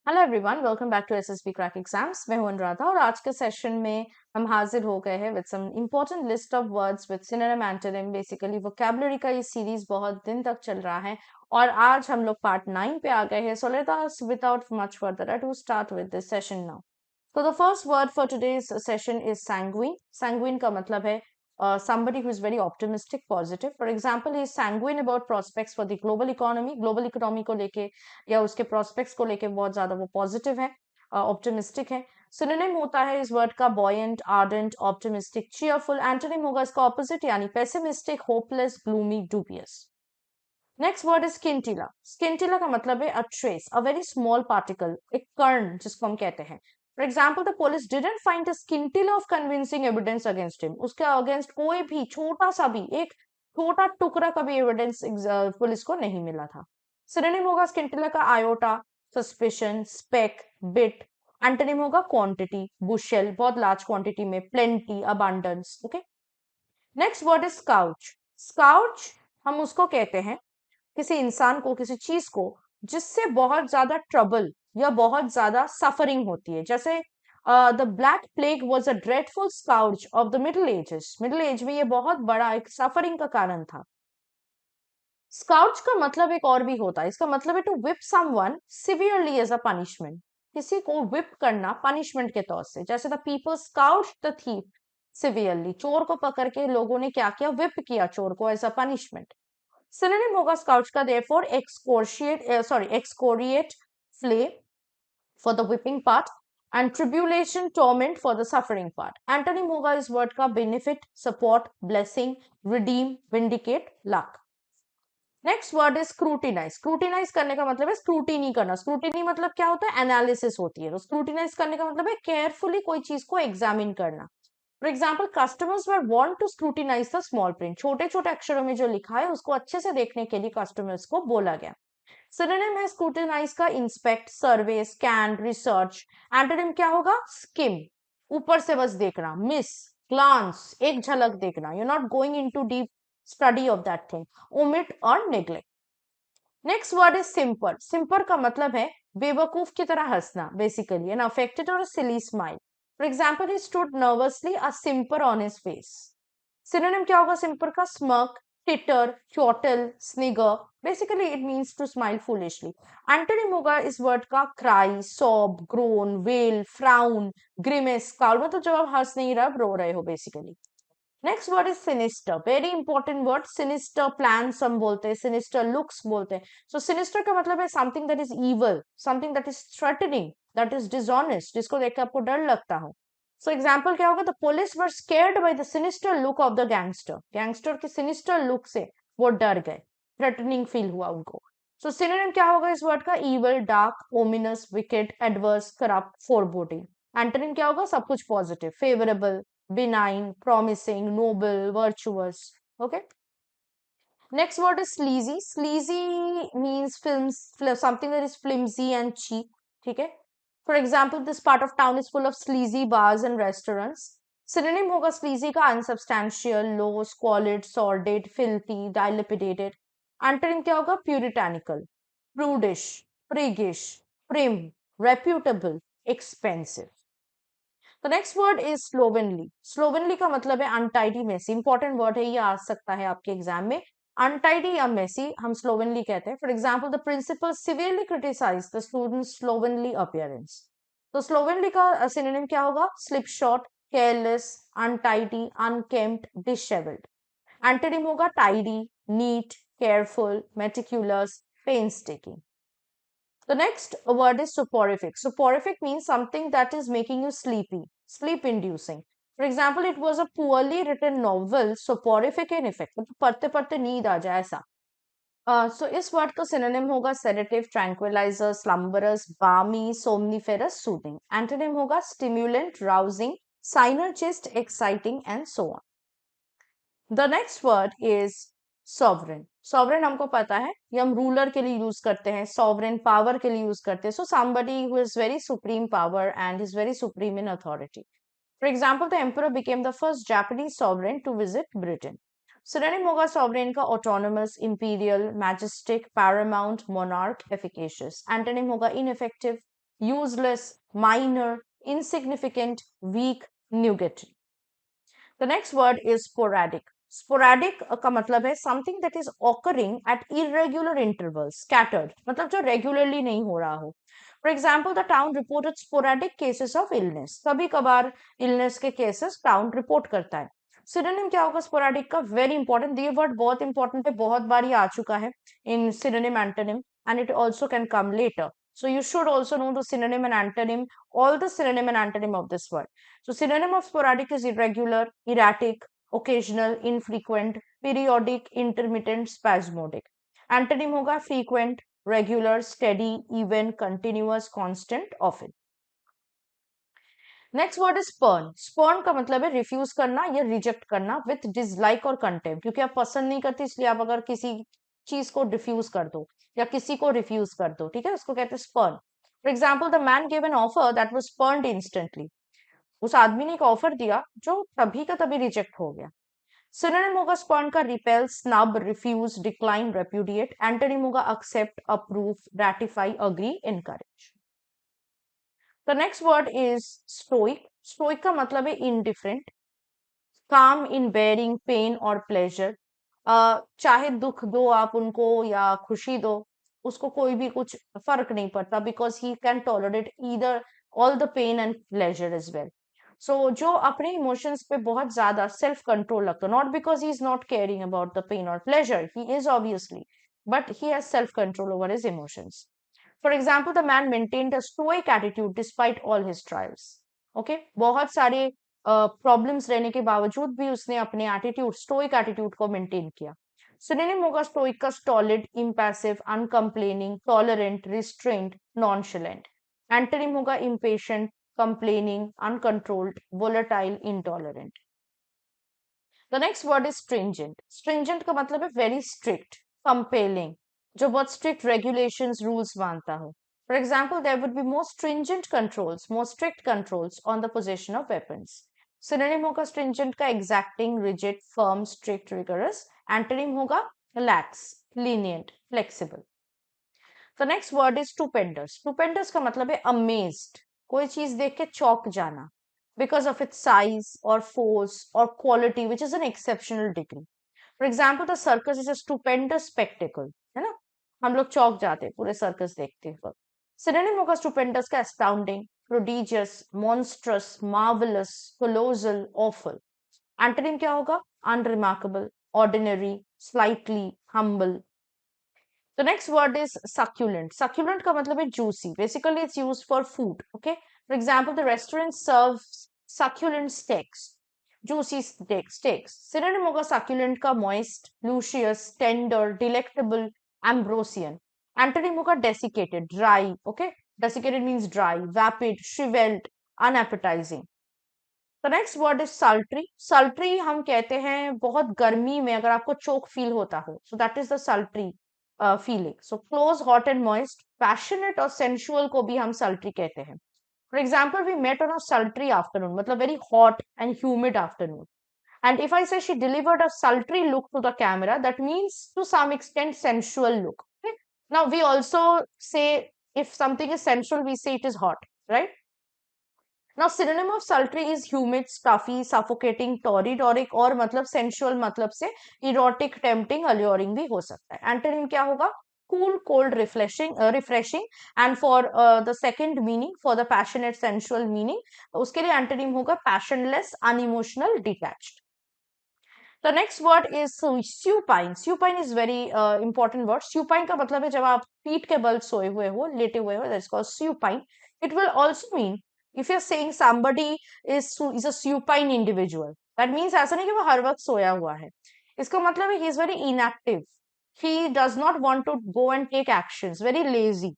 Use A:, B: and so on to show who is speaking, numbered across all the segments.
A: Hello everyone, welcome back to SSB crack exams. मैं हूं अनुराधा और आज के सेशन में हम हाजिर हो गए हैं with some important list of words with synonym antonym. Basically vocabulary का ये सीरीज बहुत दिन तक चल रहा है और आज हम लोग पार्ट 9 पे आ गए हैं। So let us without much further ado start with this session now. So the first word for today's session is sanguine. Sanguine का मतलब है somebody who is very optimistic, positive. For example, he is sanguine about prospects for the global economy. Global economy को लेके या उसके prospects को लेके बहुत ज्यादा वो positive है, optimistic है. Synonym होता है इस word का buoyant, ardent, optimistic, cheerful. Antonym होगा इसका opposite यानी pessimistic, hopeless, gloomy, dubious. Next word is scintilla. Scintilla का मतलब है a trace, a very small particle, एक कर्ण जिसको हम कहते हैं। For example, the police didn't find a scintilla of convincing evidence against him. उसके अगेंस्ट कोई भी छोटा सा भी एक छोटा टुकड़ा का भी एविडेंस पुलिस को नहीं मिला था। सिनोनिम होगा स्किंटिला का iota, suspicion, speck, bit. Antonym होगा क्वांटिटी, बुशेल, बहुत लार्ज क्वांटिटी में, plenty, abundance. Okay, next word is scourge. Scourge हम उसको कहते हैं किसी इंसान को, किसी चीज को जिससे बहुत ज्यादा ट्रबल या बहुत ज्यादा सफरिंग होती है। जैसे the black plague was a dreadful scourge of the middle ages. Middle age में ये बहुत बड़ा एक सफरिंग का कारण था। स्काउच का मतलब एक और भी होता है, इसका मतलब है to whip someone severely as a punishment. किसी को विप करना पनिशमेंट के तौर से। जैसे the people scourge the thief severely, चोर को पकड़ के लोगों ने क्या किया, विप किया चोर को एज अ पनिशमेंट। सिनोनिम होगा स्काउच का therefore excoriate, flay for the whipping part and tribulation, torment for the suffering part. Antonym होगा इस वर्ड का benefit, support, blessing, redeem, vindicate, luck. Next word is scrutinise. Scrutinise करने का मतलब है scrutiny करना। स्क्रूटिनी मतलब क्या होता है, एनालिसिस होती है। तो स्क्रूटिनाइज करने का मतलब है केयरफुली कोई चीज को एग्जामिन करना। For example, customers were want to scrutinise the small print. छोटे छोटे अक्षरों में जो लिखा है उसको अच्छे से देखने के लिए कस्टमर्स को बोला गया। सिनोनिम है स्क्रूटिनाइज का इंस्पेक्ट, सर्वे, स्कैन, रिसर्च। एंटोनिम क्या होगा, स्किम, ऊपर से बस देखना, मिस, ग्लांस, एक झलक देखना, you not going into deep study of that thing, omit और neglect. Next word is simper. Simper का मतलब है बेवकूफ की तरह हंसना, बेसिकली एन अफेक्टेड और silly smile. For example, he stood nervously, a simper on his face. Synonym क्या होगा सिंपर का, smirk, titter, chortle, snigger. Basically it means to smile foolishly. Antonym होगा इस वर्ड का cry, sob, groan, wail, frown, grimace, scowl. मतलब जब आप हंस नहीं रहे, आप रो रहे हो basically. Next word is sinister, very important word. Sinister plans हम बोलते हैं, सिनिस्टर लुक्स बोलते हैं। सो सिनिस्टर का मतलब है something that is evil, something that is threatening, that is dishonest, जिसको देख के आपको डर लगता हो। सो एग्जाम्पल क्या होगा, the police were scared by the sinister look of the gangster. Gangster के सिनिस्टर लुक से वो डर गए, थ्रेटनिंग फील हुआ उनको। सो सिनोनिम क्या होगा इस वर्ड का, evil, dark, ominous, wicked, adverse, corrupt, foreboding. Antonym क्या होगा, सब कुछ positive, favourable, benign, promising, noble, virtuous. Okay. Next word is sleazy. Sleazy means films, something that is flimsy and cheap. Okay. For example, this part of town is full of sleazy bars and restaurants. Synonym होगा sleazy का unsubstantial, low, squalid, sordid, filthy, dilapidated. Antonym क्या होगा, puritanical, prudish, priggish, prim, reputable, expensive. तो next word is स्लोवेनली। स्लोवेनली का मतलब है untidy, Messi. Important word है, ये आ सकता है आपके एग्जाम में। अनटाइडी या मेसी हम स्लोवेनली कहते हैं। For example, the principal severely criticise the student slovenly appearance. तो स्लोवेनली का सिनोनिम क्या होगा, slipshod, careless, untidy, unkempt, dishevelled. Antonym होगा tidy, neat, careful, meticulous, painstaking. The next word is soporific. Soporific means something that is making you sleepy, sleep inducing. For example, it was a poorly written novel, soporific in effect. मतलब पढ़ते पढ़ते नींद आ जाए ऐसा। So इस word का synonym होगा sedative, tranquilizer, slumberous, balmy, somniferous, soothing. Antonym होगा stimulant, rousing, synergist, exciting, and so on. The next word is sovereign. Sovereign हमको पता है, ये हम रूलर के लिए यूज करते हैं, सॉवरेन पावर के लिए यूज करते हैं। सो somebody who is very supreme power and is very supreme in authority. For example, the emperor became the first Japanese sovereign to visit Britain. Synonym होगा sovereign का autonomous, imperial, majestic, paramount, monarch, efficacious. Antonym होगा ineffective, useless, minor, insignificant, weak, nugatory. The next word is sporadic. Sporadic का मतलब है something that is occurring at irregular intervals, scattered, मतलब जो regularly नहीं हो रहा हो. For example, the town reported sporadic cases of illness. कभी कभार illness के cases town report करता है. Synonym क्या होगा sporadic का? Very important. ये word बहुत important है, बहुत बार ये आ चुका है in synonym antonym, and it also can come later. So you should also know the synonym and antonym, all the synonym and antonym of this word. So synonym of sporadic is irregular, erratic, occasional, infrequent, periodic, intermittent, spasmodic. Antonym होगा frequent, regular, steady, even, continuous, constant, often. Next word is spurn. Spurn का मतलब है refuse करना या reject करना with dislike और contempt, क्योंकि आप पसंद नहीं करते इसलिए आप अगर किसी चीज को डिफ्यूज कर दो या किसी को रिफ्यूज कर दो, ठीक है, उसको कहते हैं spurn. For example, the man give an offer that was spurned instantly. उस आदमी ने एक ऑफर दिया जो तभी का तभी रिजेक्ट हो गया. सिनोनिम होगा स्पर्न का repel, snub, refuse, decline, repudiate. Antonym होगा accept, approve, ratify, agree, encourage. The next word is stoic. Stoic का मतलब है indifferent, calm in bearing pain or pleasure. चाहे दुख दो आप उनको या खुशी दो, उसको कोई भी कुछ फर्क नहीं पड़ता, because he can tolerate either all the pain and pleasure as well. So जो अपने emotions पे बहुत ज्यादा self control रखता है, not because he is not caring about the pain or pleasure, he is obviously, but he has self control over his emotions. For example, the man maintained a stoic attitude despite all his trials. Okay, बहुत सारे problems रहने के बावजूद भी उसने अपने attitude, stoic attitude को maintain किया. सिनोनिम होगा स्टोइक का स्टॉलिड, इम्पैसिव, अनकंप्लेनिंग, टॉलरेंट, रिस्ट्रेंट, नॉनशलेंट. एंटोनिम होगा impatient, complaining, uncontrolled, volatile, intolerant. The next word is stringent. Stringent का मतलब है वेरी स्ट्रिक्ट, कंपेलिंग, जो बहुत स्ट्रिक्ट रेगुलेशंस, रूल्स मानता हो. For example, there would be more stringent controls, more strict controls on the possession of weapons. Synonym होगा stringent का exacting, rigid, firm, strict, rigorous. Antonym होगा lax, lenient, flexible. The next word is stupendous. Stupendous का मतलब है amazed, कोई चीज देख के चौंक जाना, because of its size or force or quality, which is an exceptional degree. For example, the circus is a stupendous spectacle, है ना, हम लोग चौंक जाते हैं पूरे सर्कस देखते वक्त. सिनोनिम होगा स्टुपेंडस का astounding, prodigious, monstrous, marvelous, colossal, awful. Antonym क्या होगा? unremarkable, ordinary, slightly, humble. The next word is succulent. Succulent का मतलब है juicy. Basically, it's used for food. Okay. For example, the restaurant serves succulent steaks. Juicy steaks. Synonym होगा succulent का moist, luscious, tender, delectable, ambrosian. Antonym होगा desiccated, dry. Okay. Desiccated means dry, vapid, shriveled, unappetizing. The next word is sultry. Sultry हम कहते हैं बहुत गर्मी में अगर आपको चोक फील होता हो. So that is the sultry feeling. So close, hot and moist, passionate और sensual को भी हम sultry कहते हैं. For example, we met on a sultry afternoon, मतलब very hot and humid afternoon. And if I say she delivered a sultry look to the camera, that means to some extent sensual look. Okay? Now we also say if something is sensual, we say it is hot, right? Now synonym of sultry is humid, stuffy, suffocating, torrid और एक और मतलब sensual मतलब से erotic, tempting, alluring भी हो सकता है. Antonym क्या होगा? Cool, cold, refreshing. And for the second meaning, for the passionate, sensual meaning, उसके लिए antonym होगा passionless, unemotional, detached. The next word is supine. Supine is very important word. Supine का मतलब है जब आप पीठ के बल सोए हुए हो, लेटे हुए हो, that's called supine. It will also mean if you're saying somebody is a supine individual, that means ऐसा नहीं कि वो हर वक्त सोया हुआ है. इसका मतलब है he is very inactive. He does not want to go and take actions. Very lazy.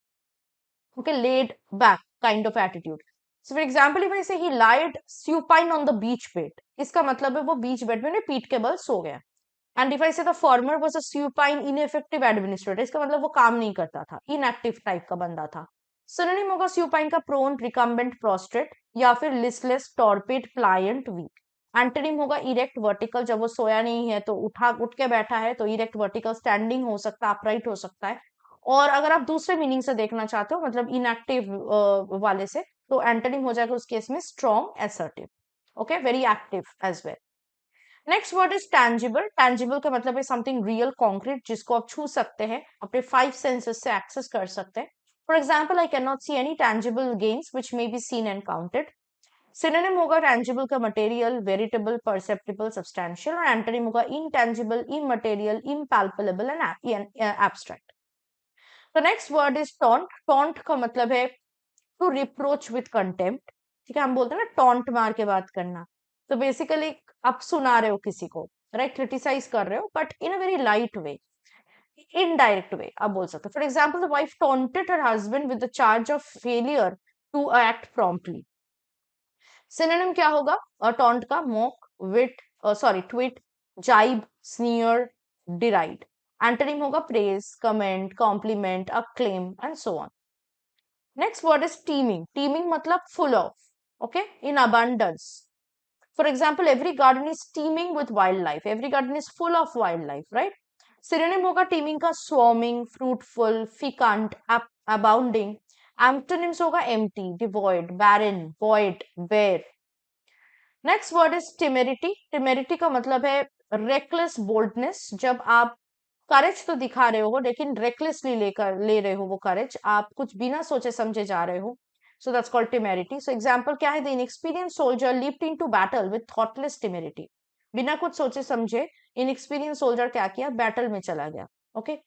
A: Okay, laid back kind of attitude. So for example, if I say he lied supine on the beach bed, इसका मतलब है वो beach bed में ने पीठ के बल सो गया. And if I say the former was a supine, ineffective administrator, इसका मतलब वो काम नहीं करता था, inactive type का बंदा था. Synonym होगा supine का prone, recumbent, prostrate या फिर listless, torpid, pliant, weak. Antonym होगा erect, vertical, जब वो सोया नहीं है तो उठ के बैठा है तो erect, vertical, standing हो सकता है, upright हो सकता है. और अगर आप दूसरे मीनिंग से देखना चाहते हो, मतलब इनएक्टिव वाले से, तो एंटोनिम हो जाएगा उस केस में strong, assertive, okay, very active as well. Next word is tangible. Tangible का मतलब है समथिंग रियल, कॉन्क्रीट, जिसको आप छू सकते हैं, अपने 5 सेंसेस से एक्सेस कर सकते हैं। For example, I can not see any tangible gains which may be seen and counted. Synonym होगा टैंजिबल का मटेरियल, वेरिटेबल, परसेप्टिबल, सब्सटैंशियल, और एंटोनिम होगा intangible, immaterial, impalpable and abstract. The next word is taunt. Taunt का मतलब है to reproach with contempt. ठीक है, हम बोलते हैं ना टॉन्ट मार के बात करना, तो बेसिकली आप सुना रहे हो किसी को, राइट, क्रिटिसाइज कर रहे हो, but in a very light way, indirect way आप बोल सकते हो। For example, the wife taunted her husband with the charge of failure to act promptly. Synonym क्या होगा टॉन्ट का? Mock, wit, sorry twit, jibe, sneer, deride. Antonym होगा praise, commend, compliment, acclaim and so on. Next word is teeming. Teeming मतलब full of, okay, in abundance. For example, every garden is teeming with wild life, every garden is full of wildlife, right. Synonym होगा teeming का swarming, fruitful, fecund, abounding. Antonyms होगा empty, devoid, barren, void, bare. Next word is temerity. Temerity का मतलब है reckless boldness, जब आप करेज तो दिखा रहे हो लेकिन रेकलेसली ले रहे हो वो करेज, आप कुछ बिना सोचे समझे जा रहे हो, so that's called temerity. So example क्या है? The inexperience soldier leaped into battle with thoughtless temerity. बिना कुछ सोचे समझे इनएक्सपीरियंस सोल्जर क्या किया? बैटल में चला गया, ओके।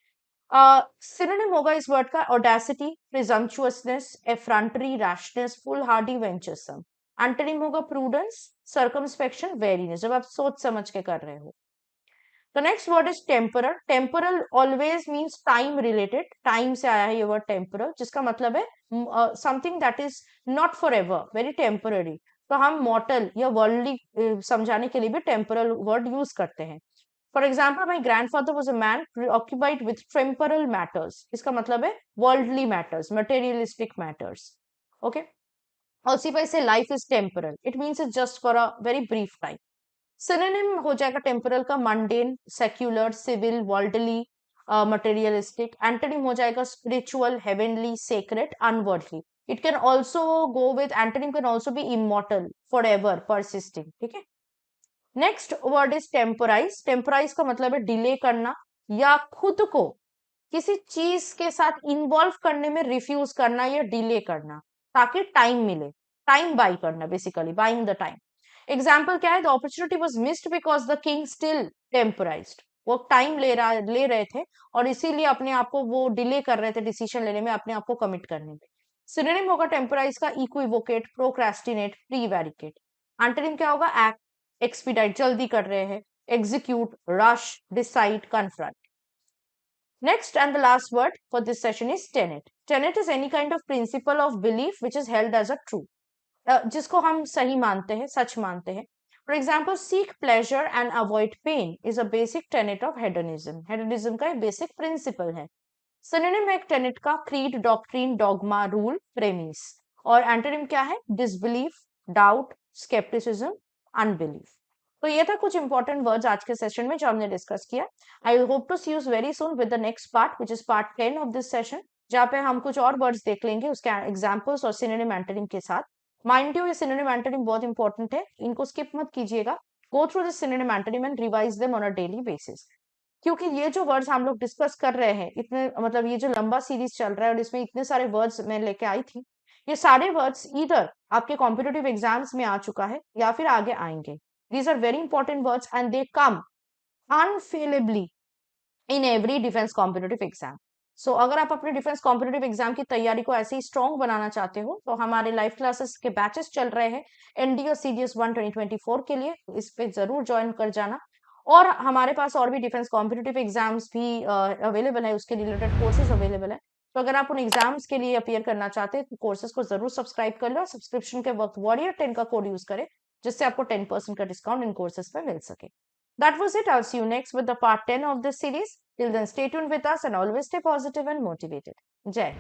A: सिनोनिम होगा इस वर्ड का audacity, presumptuousness, effrontery, rashness, foolhardy, venturesome. Antonym होगा प्रूडेंस, सर्कमस्पेक्शन, वेरीनेस, जब आप सोच समझ के कर रहे हो। The next word is temporal. Temporal always means time related. Time से आया है ये word temporal, जिसका मतलब है something that is not forever, very temporary. तो हम mortal या worldly समझाने के लिए भी temporal word use करते हैं। For example, my grandfather was a man preoccupied with temporal matters. इसका मतलब है worldly matters, materialistic matters. Okay? और उसी पर से life is temporal. It means it's just for a very brief time. Synonym हो जाएगा टेम्पोरल का mundane, secular, civil, worldly, materialistic. Antonym हो जाएगा spiritual, heavenly, sacred, unworldly. It can also go with antonym can also be immortal, forever, persisting. ठीक है, next word is temporise. Temporise का मतलब है डिले करना या खुद को किसी चीज के साथ इन्वॉल्व करने में रिफ्यूज करना या डिले करना ताकि टाइम मिले, टाइम बाई करना, basically buying the time. Example क्या है? The opportunity was missed because the king still temporised. वो टाइम ले रहे थे और इसीलिए अपने आप को वो डिले कर रहे थे डिसीजन लेने में, अपने आप को कमिट करने में। सिनोनिम होगा टेम्पोराइज का इक्विवोकेट, प्रोक्रेस्टिनेट, प्रीवैरिकेट। एंटोनिम क्या होगा? एक्ट, एक्सपीडाइट, जल्दी कर रहे हैं, execute, rush, decide, confront. Next and the last word for this session is tenet. Tenet is any kind of principle of belief which is held as a true. जिसको हम सही मानते हैं, सच मानते हैं। For example, seek pleasure and avoid pain is a basic tenet of hedonism. Hedonism का एक basic principle है। Synonym है tenet का creed, doctrine, dogma, rule, premise. और antonym क्या है? Disbelief, doubt, skepticism, unbelief. तो ये था कुछ इंपॉर्टेंट वर्ड्स आज के सेशन में जो हमने डिस्कस किया। I hope to see you very soon with the next part which is part 10 of this session, जहाँ पे हम कुछ और वर्ड्स देख लेंगे उसके एग्जांपल्स और सिनोनिम एंटोनिम के साथ। माइंड यू, ये सिनोनिम एंटोनिम बहुत इंपॉर्टेंट है, इनको स्किप मत कीजिएगा। Go through this synonym antonym and revise them on a daily basis, क्योंकि ये जो वर्ड्स हम लोग डिस्कस कर रहे हैं, इतने मतलब ये जो लंबा सीरीज चल रहा है और इसमें इतने सारे वर्ड्स मैं लेके आई थी, ये सारे वर्ड्स इधर आपके कॉम्पिटिटिव एग्जाम्स में आ चुका है या फिर आगे आएंगे। These are very important words and they come unfailably in every defense competitive exam. So अगर आप अपने डिफेंस कॉम्पिटिटिव एग्जाम की तैयारी को ऐसे ही स्ट्रॉन्ग बनाना चाहते हो तो हमारे लाइव क्लासेस के बैचेस चल रहे हैं एनडीओ सीडीएस 1 2024 के लिए, इस पे जरूर ज्वाइन कर जाना। और हमारे पास और भी डिफेंस कॉम्पिटिटिव एग्जाम्स भी अवेलेबल है, उसके रिलेटेड कोर्सेज अवेलेबल है। तो अगर आप उन एग्जाम्स के लिए अपियर करना चाहते हैं तो कोर्सेज को जरूर सब्सक्राइब कर लो और सब्सक्रिप्शन के वक्त वॉरियर 10 का कोड यूज करें, जिससे आपको 10% का डिस्काउंट इन कोर्सेज पे मिल सके। That was it. I'll see you next with the part 10 of this series. Till then, stay tuned with us and always stay positive and motivated. जय।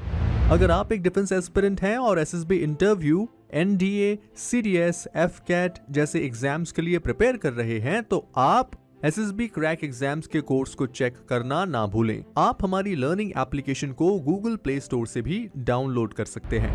B: अगर आप एक डिफेंस एस्पिरेंट हैं और SSB interview, NDA, CDS, AFCAT जैसे exams के लिए prepare कर रहे हैं तो आप SSB क्रैक एग्जाम्स के कोर्स को चेक करना ना भूलें। आप हमारी लर्निंग एप्लीकेशन को गूगल प्ले स्टोर से भी डाउनलोड कर सकते हैं।